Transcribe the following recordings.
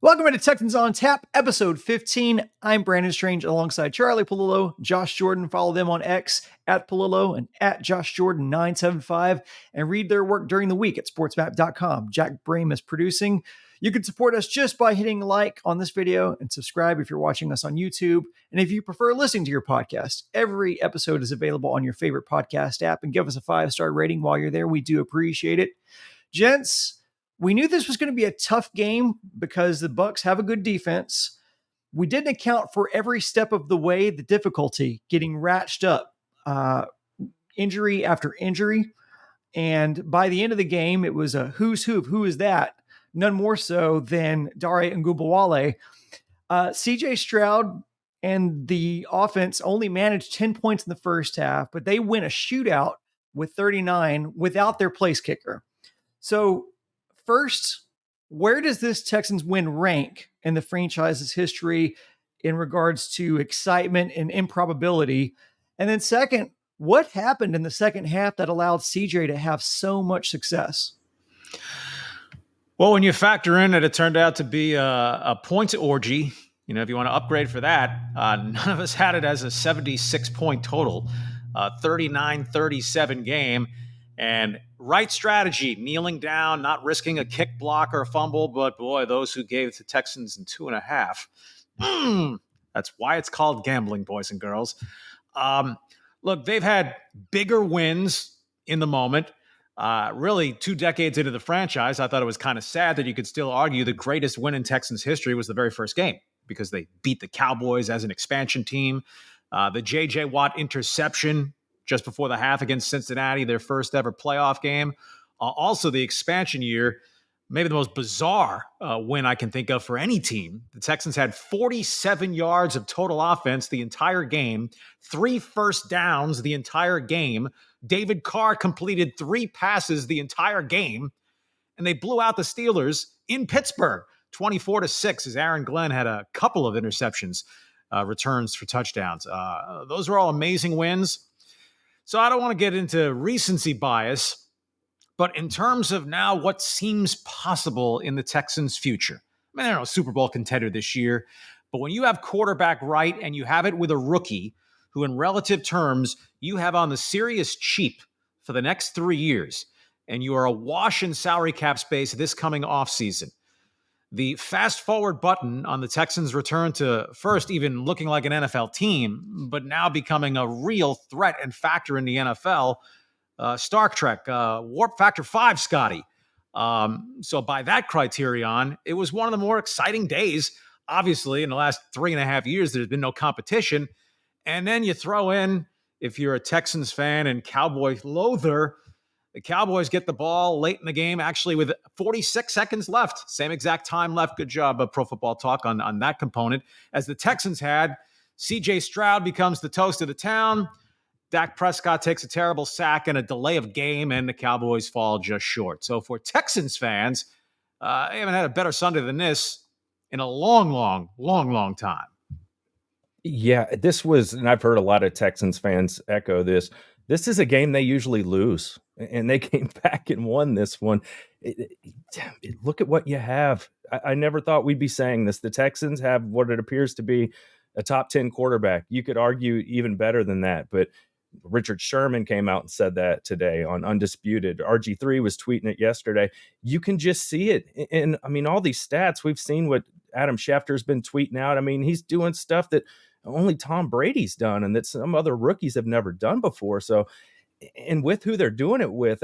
Welcome to Texans on Tap, episode 15. I'm Brandon Strange alongside Charlie Palillo, Josh Jordan. Follow them on X at Palillo and at Josh Jordan 975 and read their work during the week at sportsmap.com. Jack Brame is producing. You can support us just by hitting like on this video and subscribe if you're watching us on YouTube. And if you prefer listening to your podcast, every episode is available on your favorite podcast app, and give us a 5-star rating while you're there. We do appreciate it. Gents, we knew this was going to be a tough game because the Bucs have a good defense. We didn't account for every step of the way, the difficulty getting ratcheted up, injury after injury. And by the end of the game, it was a who's who of who is that? None more so than Dare Ngubawale. CJ Stroud and the offense only managed 10 points in the first half, but they win a shootout with 39 without their place kicker. So, first, where does this Texans win rank in the franchise's history in regards to excitement and improbability? And then second, what happened in the second half that allowed CJ to have so much success? Well, when you factor in that it turned out to be a point orgy, if you want to upgrade for that, none of us had it as a 76-point total, 39-37 game. And right strategy, kneeling down, not risking a kick block or a fumble, but boy, those who gave the Texans in 2.5. That's why it's called gambling, boys and girls. Look, they've had bigger wins in the moment. Really, 2 decades into the franchise, I thought it was kind of sad that you could still argue the greatest win in Texans history was the very first game because they beat the Cowboys as an expansion team. The J.J. Watt interception just before the half against Cincinnati, their first ever playoff game. Also, the expansion year, maybe the most bizarre win I can think of for any team. The Texans had 47 yards of total offense the entire game, 3 first downs the entire game. David Carr completed 3 passes the entire game, and they blew out the Steelers in Pittsburgh, 24-6, as Aaron Glenn had a couple of interceptions, returns for touchdowns. Those were all amazing wins. So I don't want to get into recency bias, but in terms of now what seems possible in the Texans' future, I don't know, Super Bowl contender this year, but when you have quarterback right and you have it with a rookie who in relative terms you have on the serious cheap for the next 3 years, and you are awash in salary cap space this coming offseason, the fast forward button on the Texans' return to first even looking like an NFL team, but now becoming a real threat and factor in the NFL. Star Trek, Warp Factor 5, Scotty. So by that criterion, it was one of the more exciting days. Obviously, in the last 3.5 years, there's been no competition. And then you throw in, if you're a Texans fan and Cowboy loather, the Cowboys get the ball late in the game, actually with 46 seconds left. Same exact time left. Good job, Pro Football Talk, on that component. As the Texans had, CJ Stroud becomes the toast of the town. Dak Prescott takes a terrible sack and a delay of game, and the Cowboys fall just short. So for Texans fans, they haven't had a better Sunday than this in a long time. Yeah, this was, and I've heard a lot of Texans fans echo this. This is a game they usually lose, and they came back and won this one. Look at what you have. I never thought we'd be saying this. The Texans have what it appears to be a top 10 quarterback. You could argue even better than that, but Richard Sherman came out and said that today on Undisputed. RG3 was tweeting it yesterday. You can just see it. And I mean, all these stats, we've seen what Adam Schefter's been tweeting out. I mean, he's doing stuff that only Tom Brady's done and that some other rookies have never done before. So, and with who they're doing it with,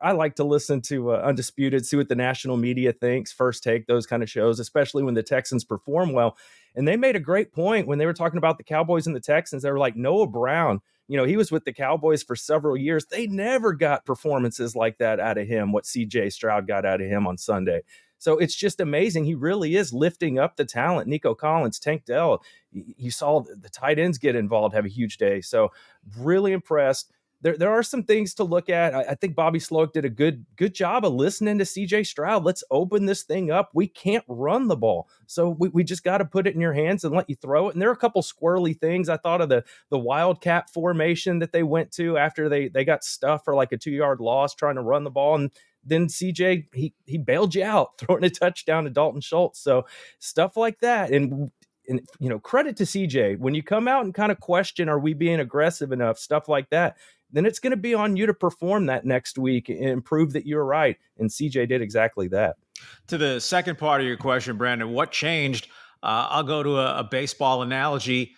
I like to listen to Undisputed, see what the national media thinks, First Take, those kind of shows, especially when the Texans perform well. And they made a great point when they were talking about the Cowboys and the Texans. They were like, Noah Brown, he was with the Cowboys for several years. They never got performances like that out of him, what CJ Stroud got out of him on Sunday. So it's just amazing. He really is lifting up the talent. Nico Collins, Tank Dell, you saw the tight ends get involved, have a huge day. So really impressed. There are some things to look at. I think Bobby Sloak did a good job of listening to CJ Stroud. Let's open this thing up. We can't run the ball. So we just got to put it in your hands and let you throw it. And there are a couple squirrely things. I thought of the Wildcat formation that they went to after they got stuffed for like a 2-yard loss trying to run the ball. And then CJ, he bailed you out, throwing a touchdown to Dalton Schultz. So stuff like that. And credit to CJ. When you come out and kind of question, are we being aggressive enough, stuff like that, then it's going to be on you to perform that next week and prove that you're right. And CJ did exactly that. To the second part of your question, Brandon, what changed? I'll go to a baseball analogy.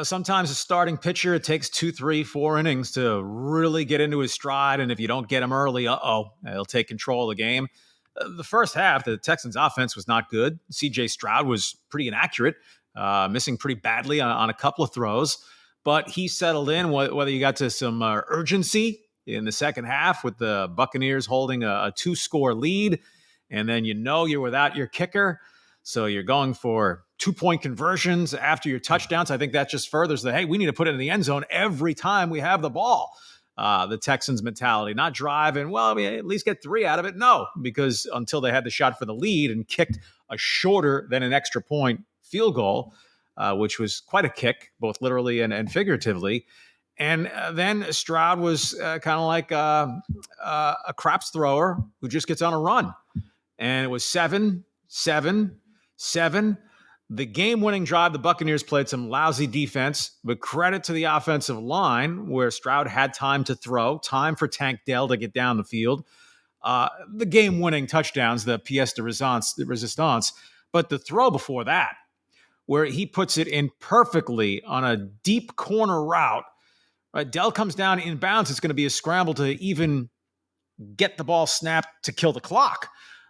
Sometimes a starting pitcher, it takes 2, 3, 4 innings to really get into his stride. And if you don't get him early, he'll take control of the game. The first half, the Texans offense was not good. CJ Stroud was pretty inaccurate, missing pretty badly on a couple of throws. But he settled in, whether you got to some urgency in the second half with the Buccaneers holding a 2-score lead. And then you're without your kicker. So you're going for 2-point conversions after your touchdowns. I think that just furthers hey, we need to put it in the end zone every time we have the ball. The Texans mentality, not drive and, at least get 3 out of it. No, because until they had the shot for the lead and kicked a shorter than an extra point field goal, which was quite a kick, both literally and figuratively. And then Stroud was kind of like a craps thrower who just gets on a run. And it was 7, 7, 7. The game-winning drive, the Buccaneers played some lousy defense, but credit to the offensive line where Stroud had time to throw, time for Tank Dell to get down the field. The game-winning touchdowns, the pièce de resistance, but the throw before that, where he puts it in perfectly on a deep corner route. Right? Dell comes down in bounds. It's going to be a scramble to even get the ball snapped to kill the clock.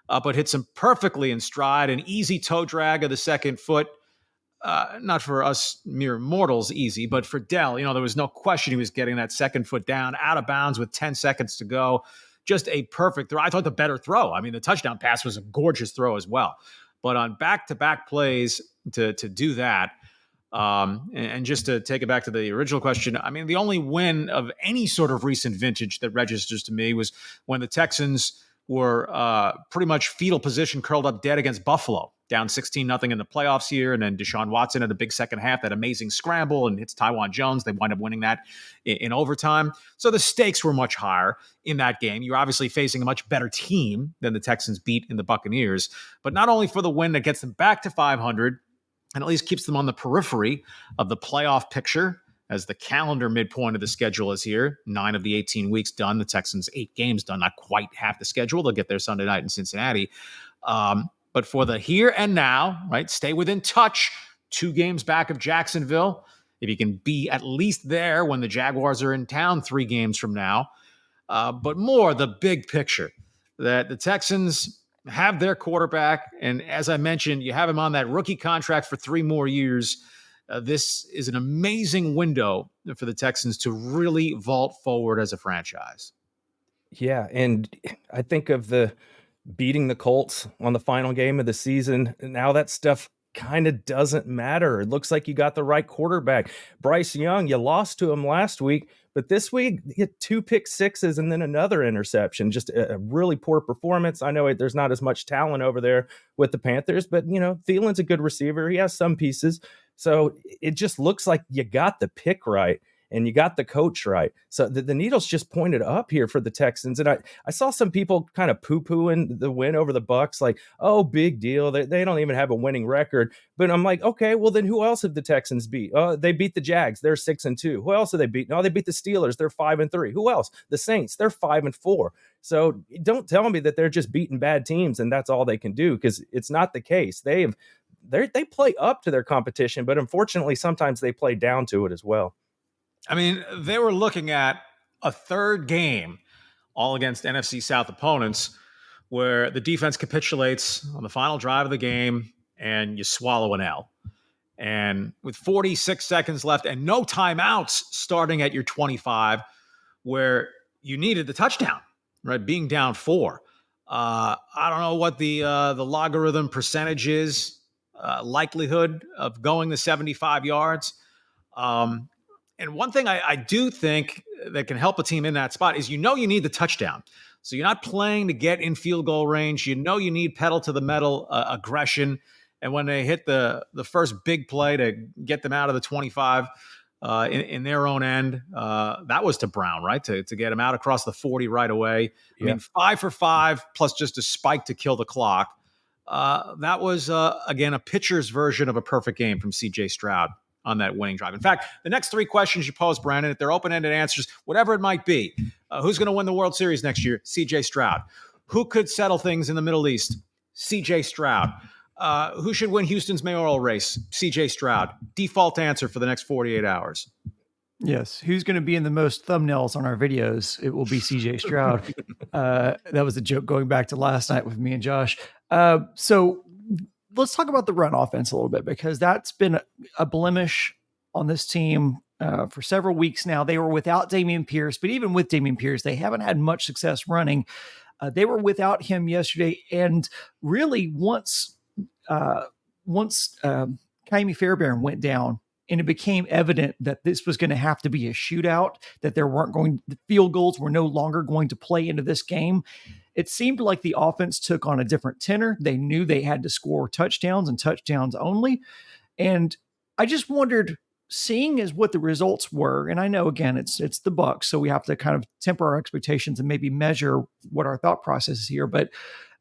But hits him perfectly in stride, an easy toe drag of the second foot. Not for us mere mortals easy, but for Dell, there was no question he was getting that second foot down, out of bounds with 10 seconds to go. Just a perfect throw. I thought the better throw. I mean, the touchdown pass was a gorgeous throw as well. But on back-to-back plays to do that, and just to take it back to the original question, I mean, the only win of any sort of recent vintage that registers to me was when the Texans were pretty much fetal position, curled up dead against Buffalo, down 16-0 in the playoffs here. And then Deshaun Watson had a big second half, that amazing scramble, and hits Tywan Jones. They wind up winning that in overtime. So the stakes were much higher in that game. You're obviously facing a much better team than the Texans beat in the Buccaneers, but not only for the win that gets them back to 500 and at least keeps them on the periphery of the playoff picture, as the calendar midpoint of the schedule is here. 9 of the 18 weeks done. The Texans 8 games done, not quite half the schedule. They'll get there Sunday night in Cincinnati. But for the here and now, right, stay within touch, 2 games back of Jacksonville. If you can be at least there when the Jaguars are in town 3 games from now. But more the big picture, that the Texans have their quarterback. And as I mentioned, you have him on that rookie contract for 3 more years. This is an amazing window for the Texans to really vault forward as a franchise. Yeah, and I think of the beating the Colts on the final game of the season. Now that stuff kind of doesn't matter. It looks like you got the right quarterback. Bryce Young, you lost to him last week, but this week you hit 2 pick sixes and then another interception. Just a really poor performance. I know there's not as much talent over there with the Panthers, but Thielen's a good receiver. He has some pieces. So it just looks like you got the pick right and you got the coach right. So the needle's just pointed up here for the Texans. And I saw some people kind of poo-pooing the win over the Bucs, like, oh, big deal. They don't even have a winning record. But I'm like, okay, well, then who else have the Texans beat? They beat the Jags. They're 6-2. Who else have they beat? No, they beat the Steelers. They're 5-3. Who else? The Saints. They're 5-4. So don't tell me that they're just beating bad teams and that's all they can do, because it's not the case. They play up to their competition, but unfortunately, sometimes they play down to it as well. I mean, they were looking at a third game, all against NFC South opponents, where the defense capitulates on the final drive of the game and you swallow an L. And with 46 seconds left and no timeouts starting at your 25, where you needed the touchdown, right? Being down 4. I don't know what the logarithm percentage is, likelihood of going the 75 yards. And one thing I do think that can help a team in that spot is you need the touchdown. So you're not playing to get in field goal range. You need pedal to the metal aggression. And when they hit the first big play to get them out of the 25, in their own end. That was to Brown, right? To get him out across the 40 right away. I mean, 5 for 5 plus just a spike to kill the clock. That was, again, a pitcher's version of a perfect game from C.J. Stroud on that winning drive. In fact, the next 3 questions you pose, Brandon, if they're open-ended answers, whatever it might be, who's going to win the World Series next year? C.J. Stroud. Who could settle things in the Middle East? C.J. Stroud. Who should win Houston's mayoral race? C.J. Stroud. Default answer for the next 48 hours. Yes. Who's going to be in the most thumbnails on our videos? It will be CJ Stroud. That was a joke going back to last night with me and Josh. So let's talk about the run offense a little bit, because that's been a blemish on this team for several weeks now. They were without Dameon Pierce, but even with Dameon Pierce, they haven't had much success running. They were without him yesterday. And really once Kaimi Fairbairn went down, and it became evident that this was going to have to be a shootout, that the field goals were no longer going to play into this game. It seemed like the offense took on a different tenor. They knew they had to score touchdowns and touchdowns only. And I just wondered, seeing as what the results were, and I know, again, it's the Bucs, so we have to kind of temper our expectations and maybe measure what our thought process is here. But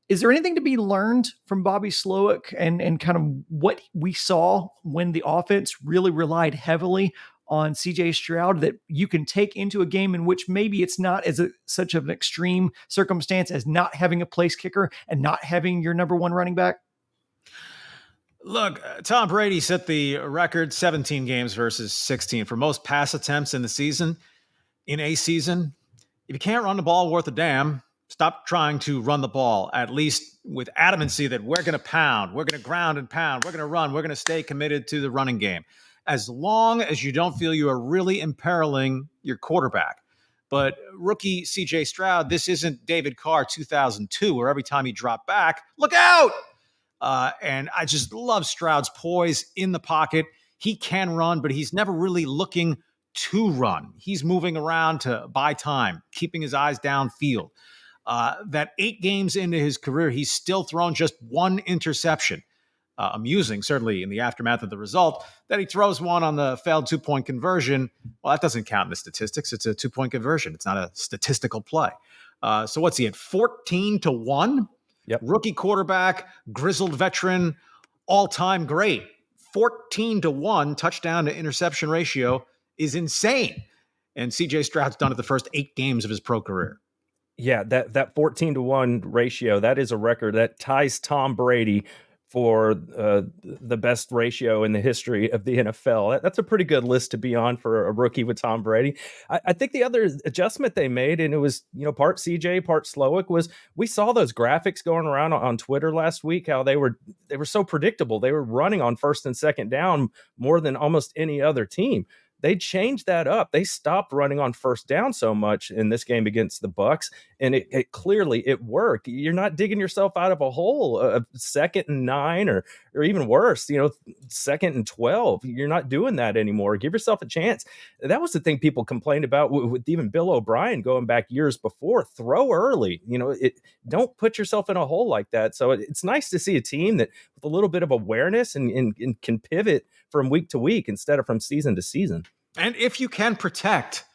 is there anything to be learned from Bobby Slowick and kind of what we saw when the offense really relied heavily on CJ Stroud that you can take into a game in which maybe it's not such an extreme circumstance as not having a place kicker and not having your number one running back? Look, Tom Brady set the record 17 games versus 16 for most pass attempts in the season. In a season, if you can't run the ball worth a damn, stop trying to run the ball, at least with adamancy that we're going to pound, we're going to ground and pound, we're going to run, we're going to stay committed to the running game. As long as you don't feel you are really imperiling your quarterback. But rookie C.J. Stroud, this isn't David Carr 2002, where every time he dropped back, look out! And I just love Stroud's poise in the pocket. He can run, but he's never really looking to run. He's moving around to buy time, keeping his eyes downfield. That 8 games into his career, he's still thrown just 1 interception. Amusing, certainly in the aftermath of the result, that he throws one on the failed 2-point conversion. Well, that doesn't count in the statistics. It's a 2-point conversion. It's not a statistical play. So what's he at, 14-1? Yep. Rookie quarterback, grizzled veteran, all-time great. 14-1 touchdown to interception ratio is insane. And C.J. Stroud's done it the first 8 games of his pro career. Yeah, that 14-1 ratio, that is a record that ties Tom Brady for the best ratio in the history of the NFL. That's a pretty good list to be on for a rookie with Tom Brady. I think the other adjustment they made, and it was part CJ, part Slowick, was we saw those graphics going around on Twitter last week, how they were so predictable. They were running on first and second down more than almost any other team. They changed that up. They stopped running on first down so much in this game against the Bucs, and it clearly worked. You're not digging yourself out of a hole, 2nd and 9, or even worse, 2nd and 12. You're not doing that anymore. Give yourself a chance. That was the thing people complained about with even Bill O'Brien going back years before. Throw early. Don't put yourself in a hole like that. So it's nice to see a team that with a little bit of awareness and can pivot from week to week instead of from season to season. And if you can protect,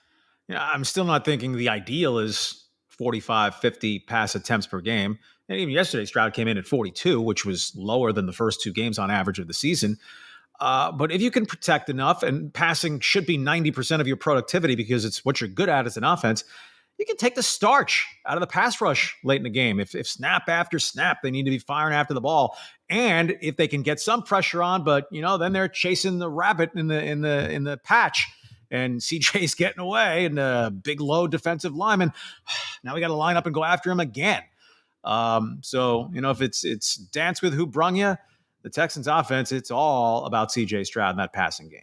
I'm still not thinking the ideal is 45, 50 pass attempts per game. And even yesterday, Stroud came in at 42, which was lower than the first 2 games on average of the season. But if you can protect enough, and passing should be 90% of your productivity because it's what you're good at as an offense, you can take the starch out of the pass rush late in the game. If snap after snap, they need to be firing after the ball. And if they can get some pressure on, but then they're chasing the rabbit in the patch, and CJ's getting away, and a big low defensive lineman. Now we got to line up and go after him again. So if it's dance with who brung you, the Texans offense, it's all about CJ Stroud in that passing game.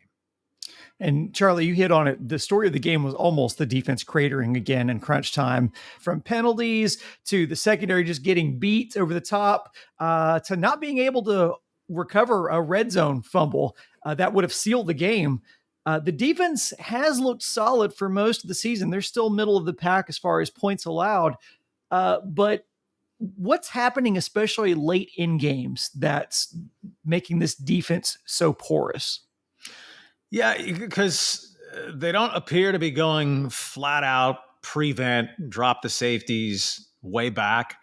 And Charlie, you hit on it. The story of the game was almost the defense cratering again in crunch time, from penalties to the secondary just getting beat over the top, to not being able to recover a red zone fumble that would have sealed the game. The defense has looked solid for most of the season. They're still middle of the pack as far as points allowed. But what's happening, especially late in games, that's making this defense so porous? Yeah, because They don't appear to be going flat out prevent, drop the safeties way back.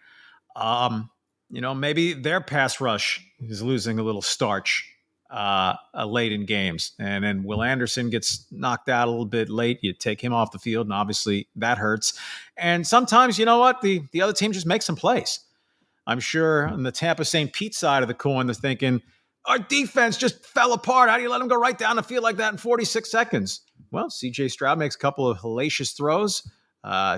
Maybe their pass rush is losing a little starch late in games. And then Will Anderson gets knocked out a little bit late. You take him off the field, and obviously that hurts. And sometimes, you know what? The other team just makes some plays. I'm sure on the Tampa St. Pete side of the coin, they're thinking, our defense just fell apart. How do you let them go right down the field like that in 46 seconds? Well, CJ Stroud makes a couple of hellacious throws.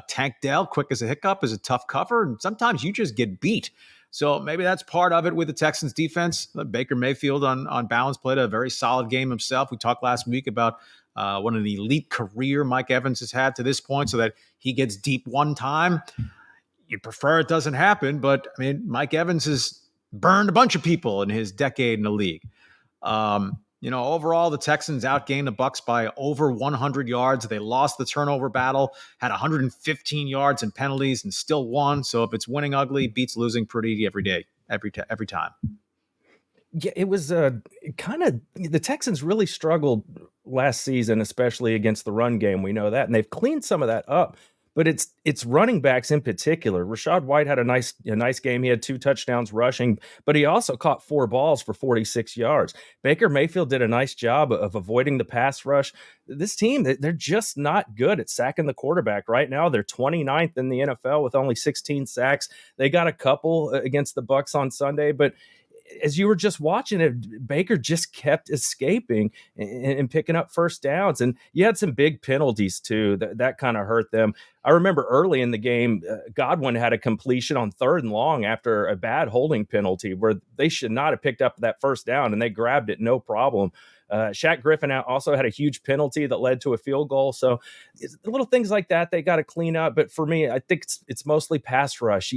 Tank Dell, quick as a hiccup, is a tough cover. And sometimes you just get beat. So maybe that's part of it with the Texans defense. Baker Mayfield on balance played a very solid game himself. We talked last week about what an elite career Mike Evans has had to this point, so that he gets deep one time. You prefer it doesn't happen, but I mean, Mike Evans has burned a bunch of people in his decade in the league. Overall, the Texans outgained the Bucs by over 100 yards. They lost the turnover battle, had 115 yards in penalties, and still won. So if it's winning ugly, beats losing pretty every day, every time. Yeah, it was kind of the Texans really struggled last season, especially against the run game. We know that, and they've cleaned some of that up. But it's running backs in particular. Rashad White had a nice game. He had 2 touchdowns rushing, but he also caught 4 balls for 46 yards. Baker Mayfield did a nice job of avoiding the pass rush. This team, they're just not good at sacking the quarterback. Right now, they're 29th in the NFL with only 16 sacks. They got a couple against the Bucs on Sunday, but as you were just watching it, Baker just kept escaping and picking up first downs. And you had some big penalties too. That kind of hurt them. I remember early in the game, Godwin had a completion on 3rd and long after a bad holding penalty where they should not have picked up that first down, and they grabbed it no problem. Shaq Griffin also had a huge penalty that led to a field goal. So little things like that, they got to clean up. But for me, I think it's mostly pass rush.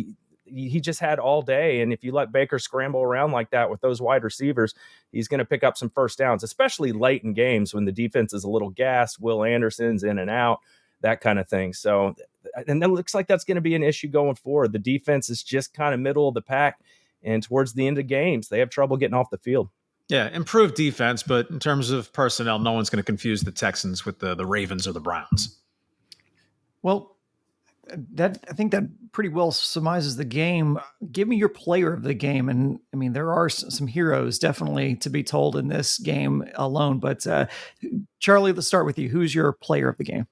He just had all day. And if you let Baker scramble around like that with those wide receivers, he's going to pick up some first downs, especially late in games when the defense is a little gassed. Will Anderson's in and out, that kind of thing. So, and that looks like that's going to be an issue going forward. The defense is just kind of middle of the pack. And towards the end of games, they have trouble getting off the field. Yeah, improved defense. But in terms of personnel, no one's going to confuse the Texans with the Ravens or the Browns. Well, I think that pretty well surmises the game. Give me your player of the game. And I mean, there are some heroes definitely to be told in this game alone, but Charlie, let's start with you. Who's your player of the game?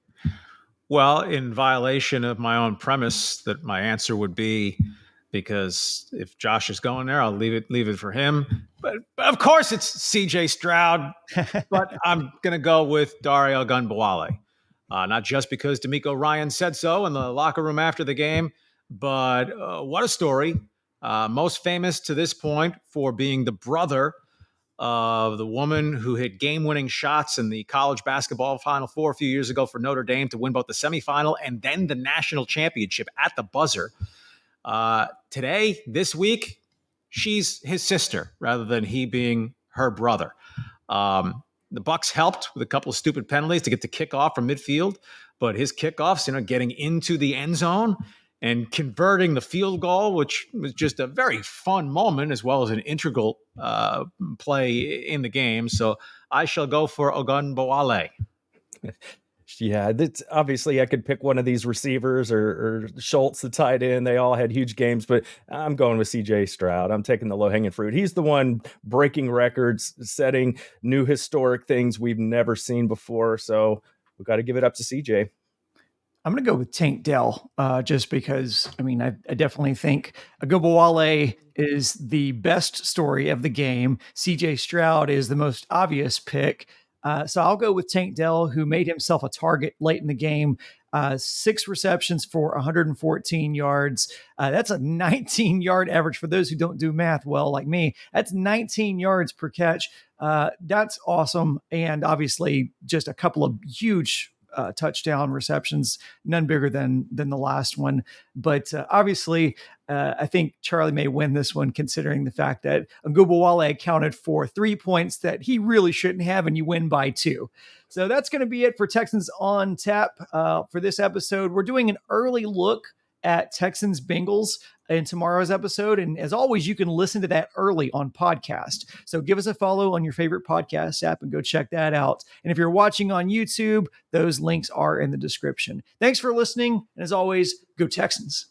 Well, in violation of my own premise that my answer would be, because if Josh is going there, I'll leave it for him. But of course it's CJ Stroud, but I'm going to go with Dario Ogunbowale. Not just because D'Amico Ryan said so in the locker room after the game, but what a story. Most famous to this point for being the brother of the woman who hit game-winning shots in the college basketball Final Four a few years ago for Notre Dame to win both the semifinal and then the national championship at the buzzer. Today, this week, she's his sister rather than he being her brother. The Bucs helped with a couple of stupid penalties to get the kickoff from midfield, but his kickoffs, getting into the end zone and converting the field goal, which was just a very fun moment as well as an integral play in the game. So I shall go for Ogunbowale. Yeah, that's obviously I could pick one of these receivers or Schultz, the tight end. They all had huge games, but I'm going with CJ Stroud. I'm taking the low-hanging fruit. He's the one breaking records, setting new historic things we've never seen before. So we've got to give it up to CJ. I'm going to go with Tank Dell, just because, I mean, I definitely think Ogunbowale is the best story of the game. CJ Stroud is the most obvious pick. So I'll go with Tank Dell, who made himself a target late in the game. 6 receptions for 114 yards. That's a 19-yard average for those who don't do math well, like me. That's 19 yards per catch. That's awesome. And obviously just a couple of huge touchdown receptions, none bigger than the last one. But obviously, I think Charlie may win this one, considering the fact that Ogunbowale accounted for 3 points that he really shouldn't have, and you win by 2. So that's going to be it for Texans on Tap for this episode. We're doing an early look at Texans Bengals in tomorrow's episode. And as always, you can listen to that early on podcast. So give us a follow on your favorite podcast app and go check that out. And if you're watching on YouTube, those links are in the description. Thanks for listening. And as always, go Texans.